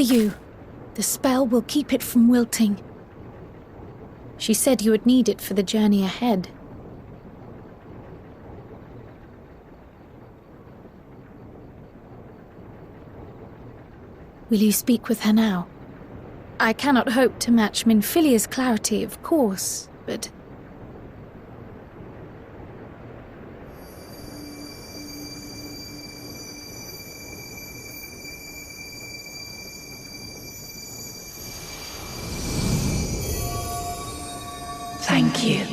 for you. The spell will keep it from wilting. She said you would need it for the journey ahead. Will you speak with her now? I cannot hope to match Minfilia's clarity, of course, but... Thank you.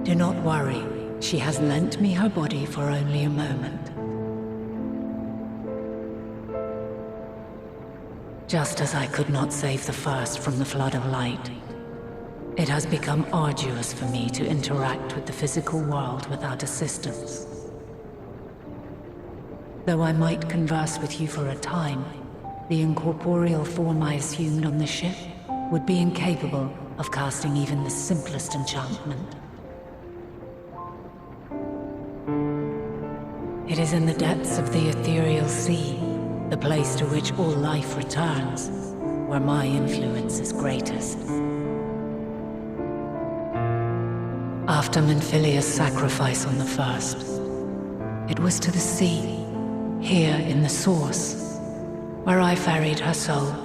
Do not worry. She has lent me her body for only a moment. Just as I could not save the first from the flood of light, it has become arduous for me to interact with the physical world without assistance. Though I might converse with you for a time, the incorporeal form I assumed on the ship would be incapable of casting even the simplest enchantment. It is in the depths of the ethereal sea, the place to which all life returns, where my influence is greatest. After Minfilia's sacrifice on the first, it was to the sea, here in the source, where I ferried her soul.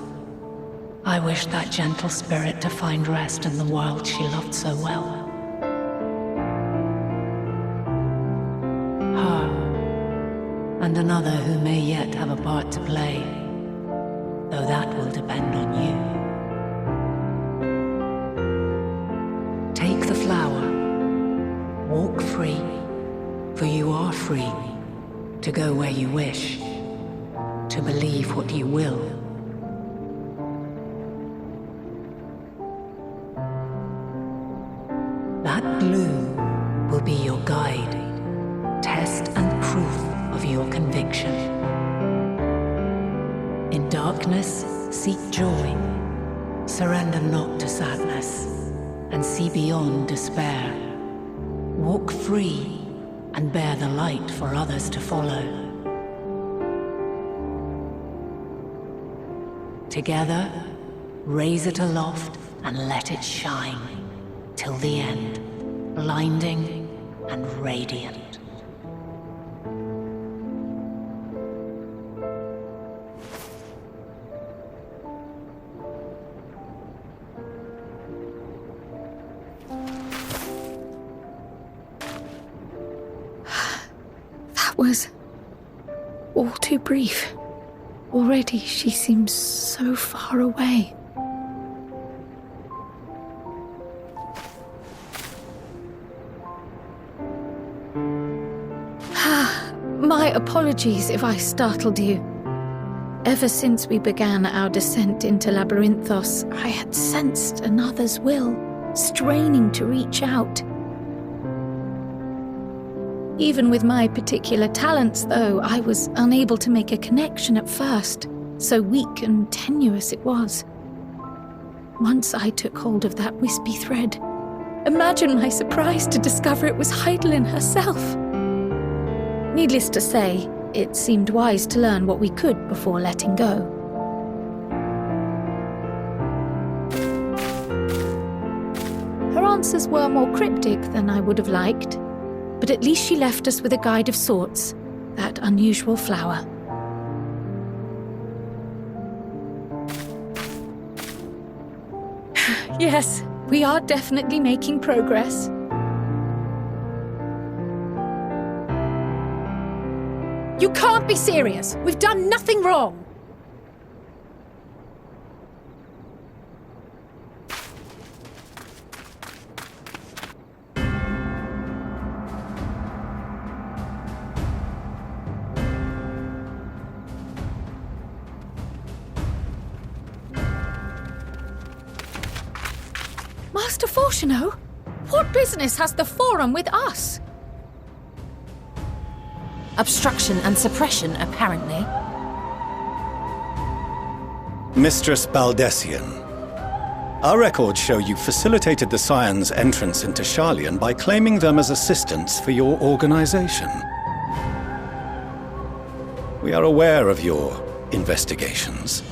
I wished that gentle spirit to find rest in the world she loved so well. Her, and another who may yet have a part to play, though that will depend on you. Take the flower, walk free, for you are free, to go where you wish, to believe what you will. That gloom will be your guide, test and proof of your conviction. In darkness, seek joy, surrender not to sadness, and see beyond despair. Walk free and bear the light for others to follow. Together, raise it aloft and let it shine, till the end, blinding and radiant. That was all too brief. Already she seems so far away. My apologies if I startled you. Ever since we began our descent into Labyrinthos, I had sensed another's will, straining to reach out. Even with my particular talents, though, I was unable to make a connection at first, so weak and tenuous it was. Once I took hold of that wispy thread, imagine my surprise to discover it was Heidelin herself. Needless to say, it seemed wise to learn what we could before letting go. Her answers were more cryptic than I would have liked, but at least she left us with a guide of sorts, that unusual flower. Yes, we are definitely making progress. You can't be serious! We've done nothing wrong! Master Fortuno, what business has the Forum with us? Obstruction and suppression, apparently. Mistress Baldessian, our records show you facilitated the Scions' entrance into Sharlayan by claiming them as assistants for your organization. We are aware of your investigations.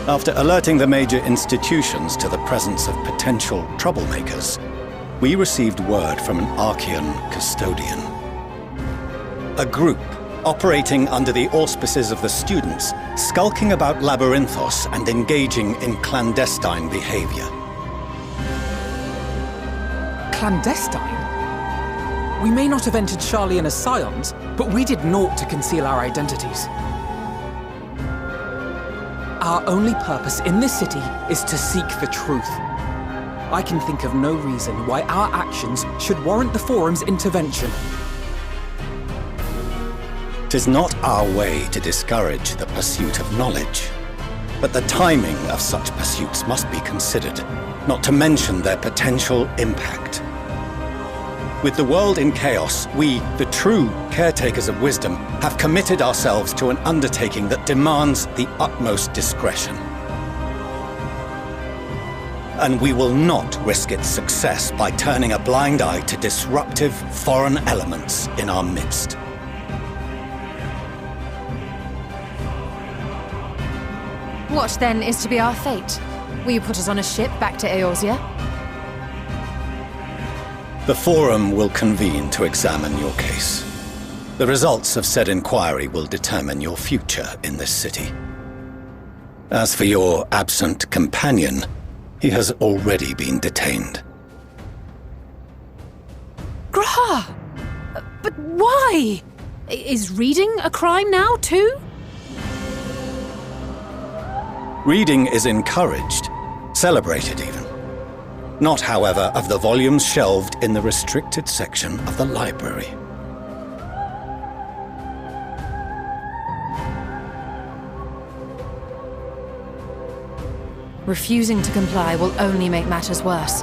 After alerting the major institutions to the presence of potential troublemakers, we received word from an Archean custodian. A group operating under the auspices of the students, skulking about Labyrinthos and engaging in clandestine behavior. Clandestine? We may not have entered Sharlayan as scions, but we did naught to conceal our identities. Our only purpose in this city is to seek the truth. I can think of no reason why our actions should warrant the Forum's intervention. 'Tis not our way to discourage the pursuit of knowledge, but the timing of such pursuits must be considered, not to mention their potential impact. With the world in chaos, we, the true caretakers of wisdom, have committed ourselves to an undertaking that demands the utmost discretion. And we will not risk its success by turning a blind eye to disruptive foreign elements in our midst. What, then, is to be our fate? Will you put us on a ship back to Eorzea? The Forum will convene to examine your case. The results of said inquiry will determine your future in this city. As for your absent companion, he has already been detained. Grah! But why? Is reading a crime now, too? Reading is encouraged, celebrated even. Not, however, of the volumes shelved in the restricted section of the library. Refusing to comply will only make matters worse.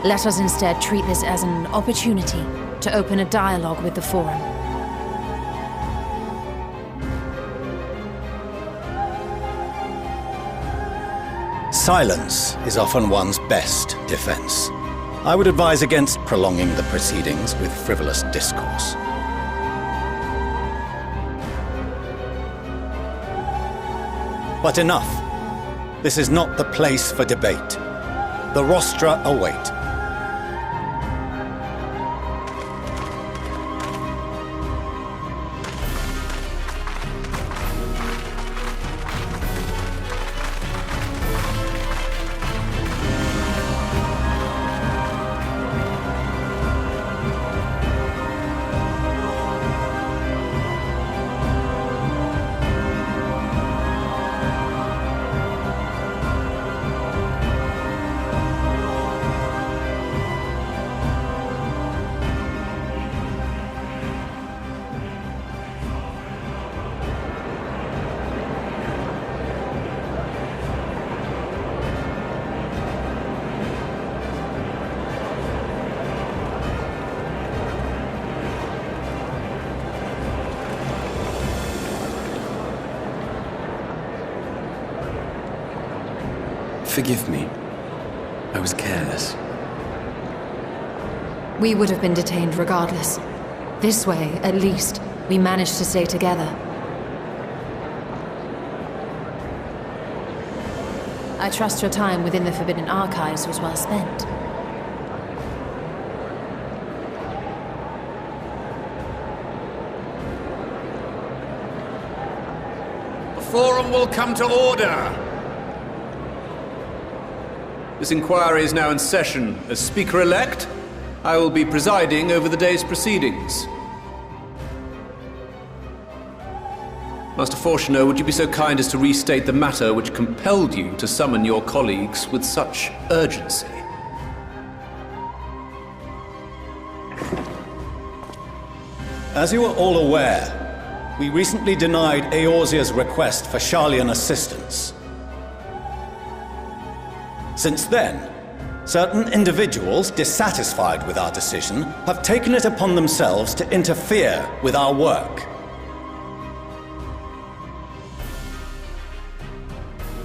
Let us instead treat this as an opportunity to open a dialogue with the Forum. Silence is often one's best defense. I would advise against prolonging the proceedings with frivolous discourse. But enough. This is not the place for debate. The rostra await. Forgive me. I was careless. We would have been detained regardless. This way, at least, we managed to stay together. I trust your time within the Forbidden Archives was well spent. The Forum will come to order! This inquiry is now in session. As Speaker-elect, I will be presiding over the day's proceedings. Master Fortuner, would you be so kind as to restate the matter which compelled you to summon your colleagues with such urgency? As you are all aware, we recently denied Eorzea's request for Sharlayan assistance. Since then, certain individuals dissatisfied with our decision have taken it upon themselves to interfere with our work.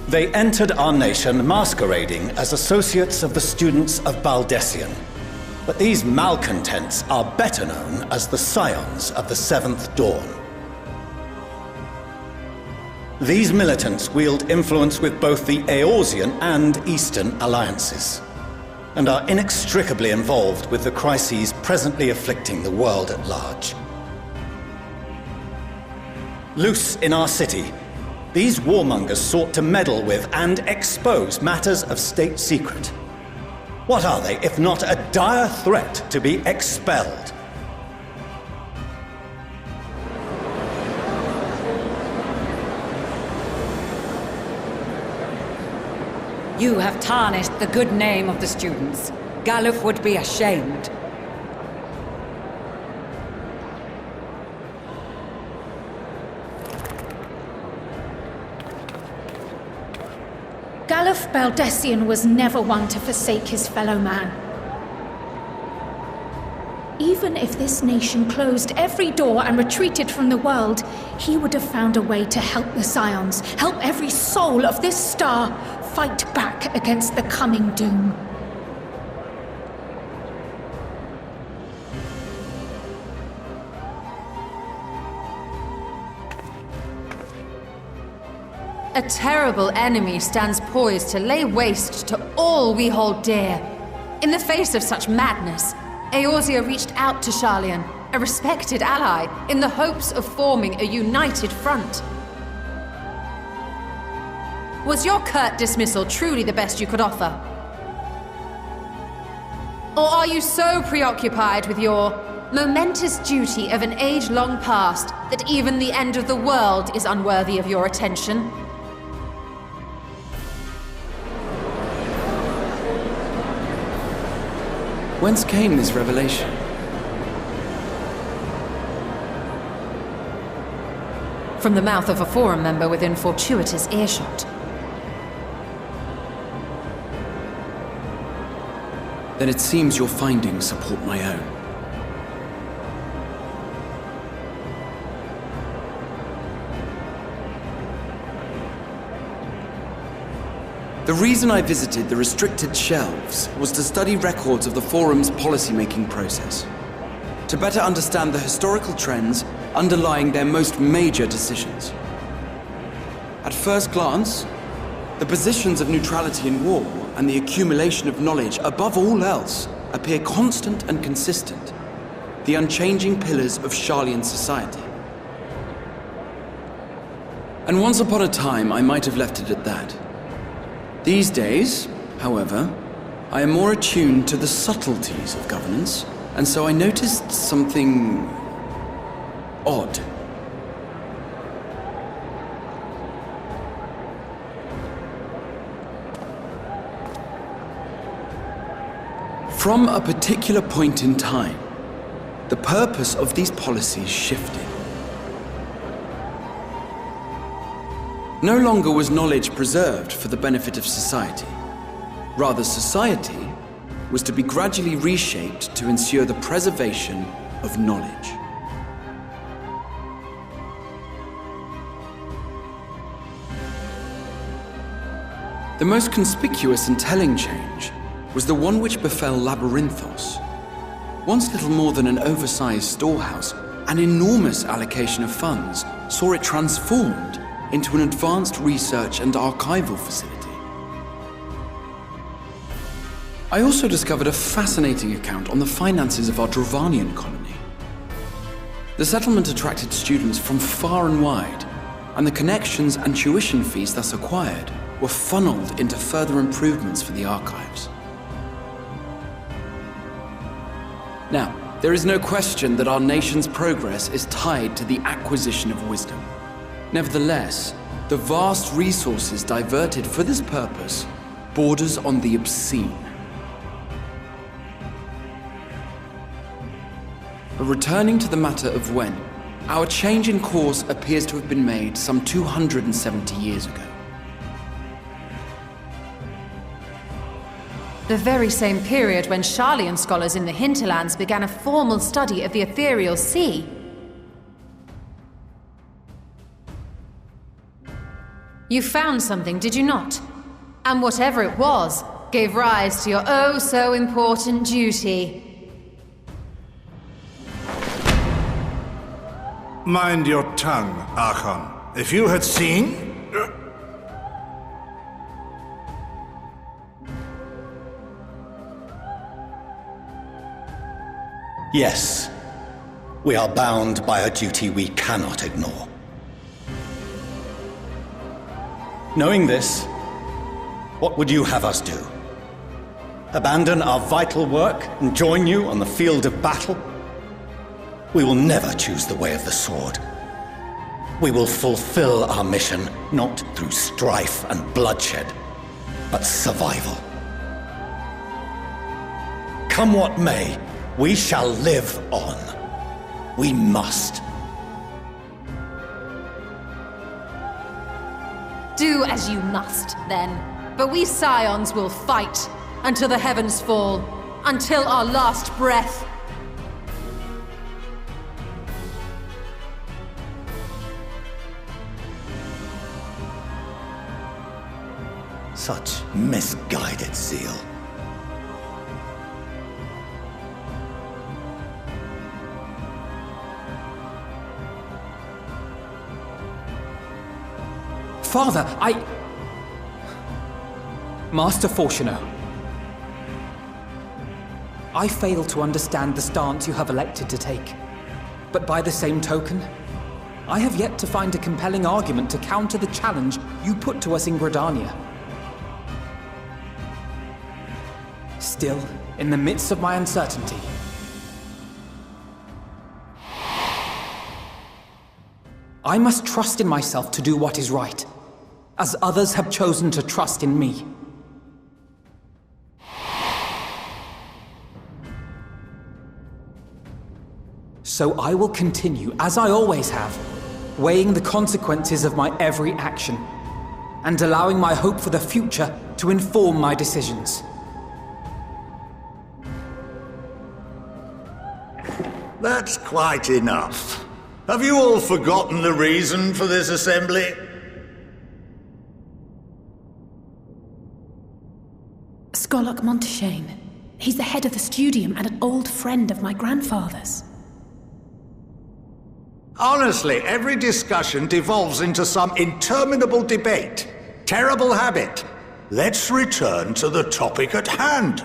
They entered our nation masquerading as associates of the students of Baldesion. But these malcontents are better known as the Scions of the Seventh Dawn. These militants wield influence with both the Eorzean and Eastern alliances, and are inextricably involved with the crises presently afflicting the world at large. Loose in our city, these warmongers sought to meddle with and expose matters of state secret. What are they, if not a dire threat to be expelled? You have tarnished the good name of the students. Galuf would be ashamed. Galuf Baldessian was never one to forsake his fellow man. Even if this nation closed every door and retreated from the world, he would have found a way to help the Scions, help every soul of this star fight back against the coming doom. A terrible enemy stands poised to lay waste to all we hold dear. In the face of such madness, Eorzea reached out to Sharlayan, a respected ally, in the hopes of forming a united front. Was your curt dismissal truly the best you could offer? Or are you so preoccupied with your momentous duty of an age long past that even the end of the world is unworthy of your attention? Whence came this revelation? From the mouth of a Forum member within fortuitous earshot. Then it seems your findings support my own. The reason I visited the restricted shelves was to study records of the Forum's policymaking process, to better understand the historical trends underlying their most major decisions. At first glance, the positions of neutrality in war and the accumulation of knowledge above all else appear constant and consistent, the unchanging pillars of Sharlayan society. And once upon a time, I might have left it at that. These days, however, I am more attuned to the subtleties of governance, and so I noticed something odd. From a particular point in time, the purpose of these policies shifted. No longer was knowledge preserved for the benefit of society. Rather, society was to be gradually reshaped to ensure the preservation of knowledge. The most conspicuous and telling change was the one which befell Labyrinthos. Once little more than an oversized storehouse, an enormous allocation of funds saw it transformed into an advanced research and archival facility. I also discovered a fascinating account on the finances of our Dravanian colony. The settlement attracted students from far and wide, and the connections and tuition fees thus acquired were funneled into further improvements for the archives. Now, there is no question that our nation's progress is tied to the acquisition of wisdom. Nevertheless, the vast resources diverted for this purpose borders on the obscene. But returning to the matter of when, our change in course appears to have been made some 270 years ago. The very same period when Sharlayan scholars in the hinterlands began a formal study of the ethereal sea. You found something, did you not? And whatever it was, gave rise to your oh-so-important duty. Mind your tongue, Archon. If you had seen, Yes, we are bound by a duty we cannot ignore. Knowing this, what would you have us do? Abandon our vital work and join you on the field of battle? We will never choose the way of the sword. We will fulfill our mission not through strife and bloodshed, but survival. Come what may, we shall live on. We must. Do as you must, then. But we Scions will fight until the heavens fall, until our last breath. Such misguided zeal. Father, Master Fortuno, I fail to understand the stance you have elected to take. But by the same token, I have yet to find a compelling argument to counter the challenge you put to us in Gridania. Still, in the midst of my uncertainty, I must trust in myself to do what is right, as others have chosen to trust in me. So I will continue, as I always have, weighing the consequences of my every action, and allowing my hope for the future to inform my decisions. That's quite enough. Have you all forgotten the reason for this assembly? Skolok Monteshane. He's the head of the Studium and an old friend of my grandfather's. Honestly, every discussion devolves into some interminable debate. Terrible habit. Let's return to the topic at hand,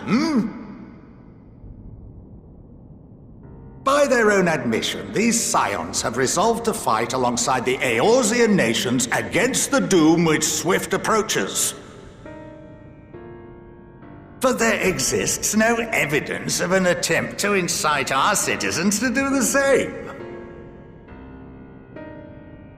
By their own admission, these Scions have resolved to fight alongside the Eorzean nations against the doom which swift approaches. But there exists no evidence of an attempt to incite our citizens to do the same.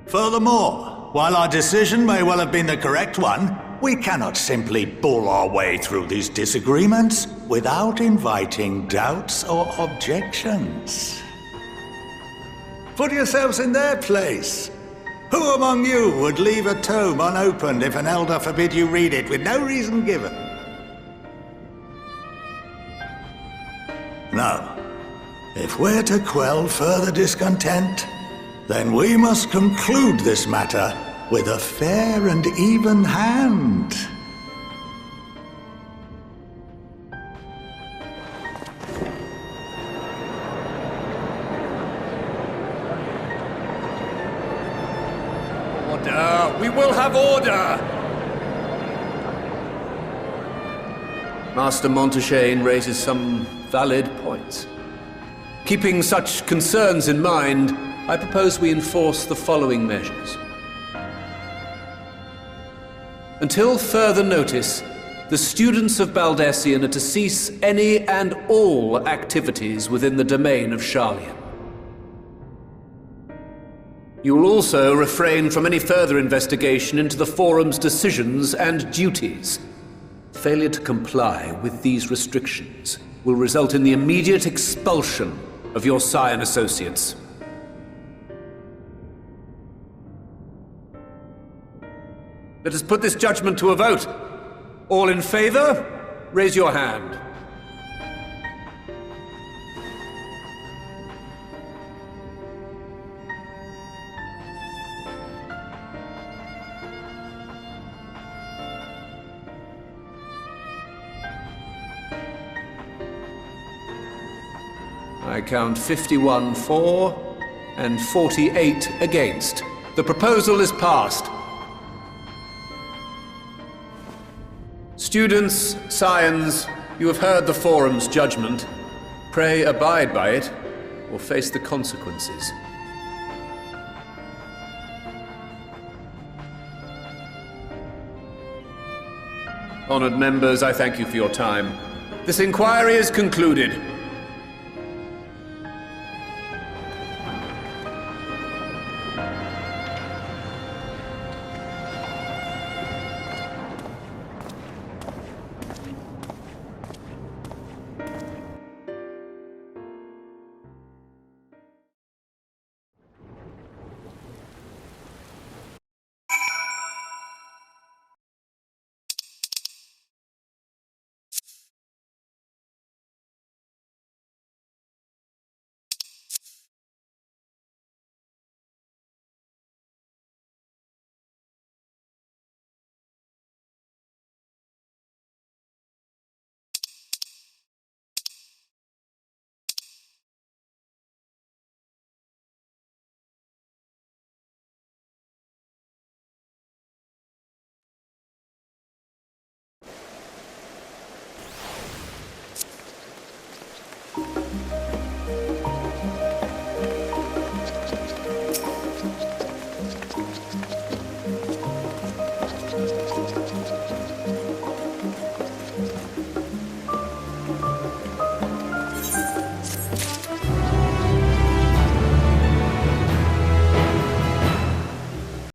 Furthermore, while our decision may well have been the correct one, we cannot simply bull our way through these disagreements without inviting doubts or objections. Put yourselves in their place. Who among you would leave a tome unopened if an elder forbid you read it with no reason given? Now, if we're to quell further discontent, then we must conclude this matter with a fair and even hand. Order! We will have order! Master Monteshane raises some valid points. Keeping such concerns in mind, I propose we enforce the following measures. Until further notice, the students of Baldesion are to cease any and all activities within the domain of Sharlayan. You will also refrain from any further investigation into the Forum's decisions and duties. Failure to comply with these restrictions will result in the immediate expulsion of your Scion associates. Let us put this judgment to a vote. All in favor, raise your hand. I count 51 for and 48 against. The proposal is passed. Students, scions, you have heard the Forum's judgment. Pray abide by it, or face the consequences. Honored members, I thank you for your time. This inquiry is concluded.